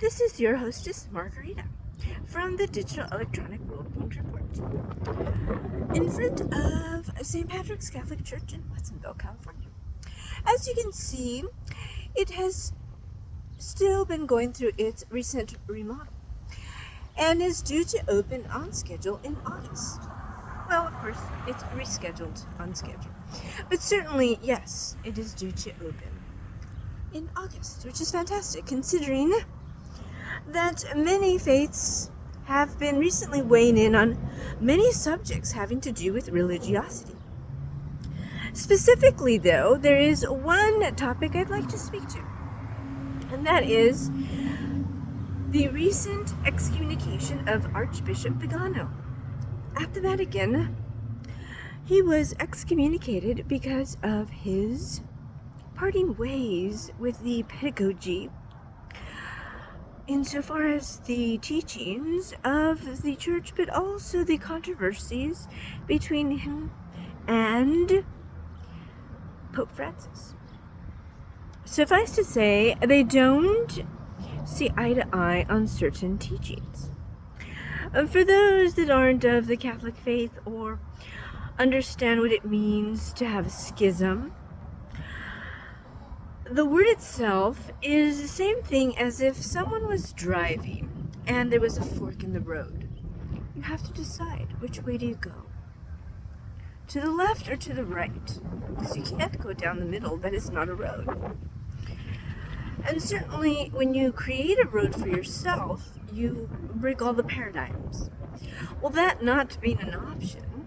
This is your hostess, Margarita, from the Digital Electronic World Point Report, in front of St. Patrick's Catholic Church in Watsonville, California. As you can see, it has still been going through its recent remodel and is due to open on schedule in August. Well, of course, it's rescheduled on schedule, but certainly, yes, it is due to open in August, which is fantastic considering that many faiths have been recently weighing in on many subjects having to do with religiosity. Specifically, though, there is one topic I'd like to speak to, and that is the recent excommunication of Archbishop Vigano. At the Vatican, he was excommunicated because of his parting ways with the pedagogy insofar as the teachings of the church, but also the controversies between him and Pope Francis. Suffice to say, they don't see eye to eye on certain teachings. For those that aren't of the Catholic faith or understand what it means to have a schism, the word itself is the same thing as if someone was driving and there was a fork in the road. You have to decide, which way do you go? To the left or to the right? Because you can't go down the middle, that is not a road. And certainly when you create a road for yourself, you break all the paradigms. Well, that not being an option,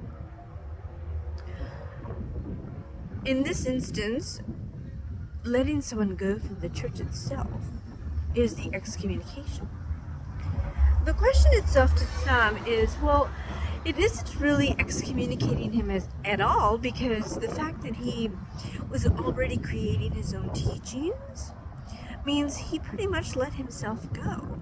in this instance, letting someone go from the church itself is the excommunication. The question itself to some is, well, it isn't really excommunicating him at all, because the fact that he was already creating his own teachings means he pretty much let himself go.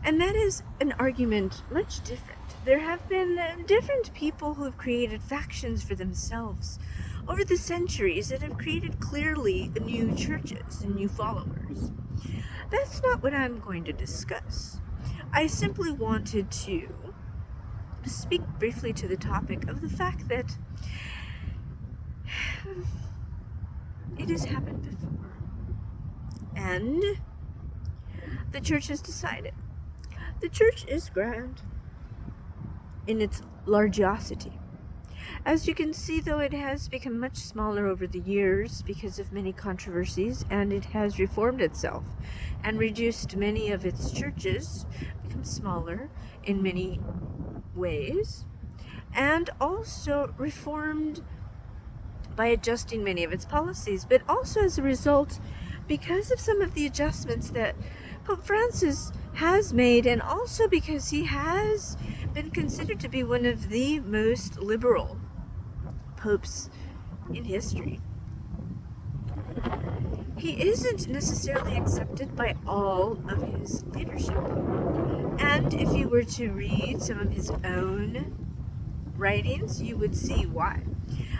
And that is an argument much different. There have been different people who have created factions for themselves over the centuries that have created clearly new churches and new followers. That's not what I'm going to discuss. I simply wanted to speak briefly to the topic of the fact that it has happened before. And the church has decided. The church is grand in its largiosity. As you can see, though, it has become much smaller over the years because of many controversies, and it has reformed itself and reduced many of its churches, become smaller in many ways, and also reformed by adjusting many of its policies, but also as a result, because of some of the adjustments that Pope Francis has made, and also because he has been considered to be one of the most liberal popes in history. He isn't necessarily accepted by all of his leadership. And if you were to read some of his own writings, you would see why.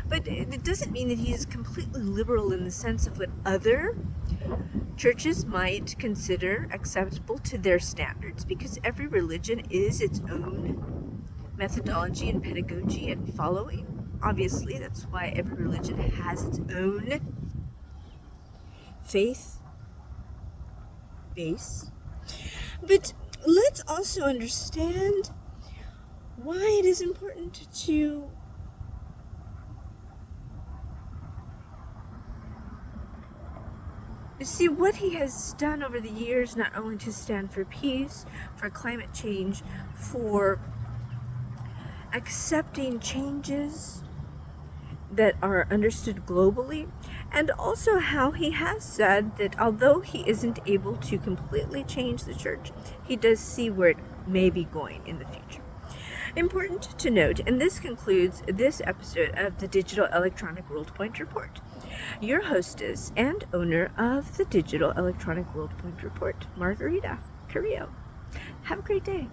But it doesn't mean that he is completely liberal in the sense of what other churches might consider acceptable to their standards, because every religion is its own methodology and pedagogy and following. Obviously, that's why every religion has its own faith base. But let's also understand why it is important to see what he has done over the years, not only to stand for peace, for climate change, for accepting changes that are understood globally, and also how he has said that although he isn't able to completely change the church, he does see where it may be going in the future. Important to note, and this concludes this episode of the Digital Electronic World Point Report. Your hostess and owner of the Digital Electronic World Point Report, Margarita Carrillo. Have a great day.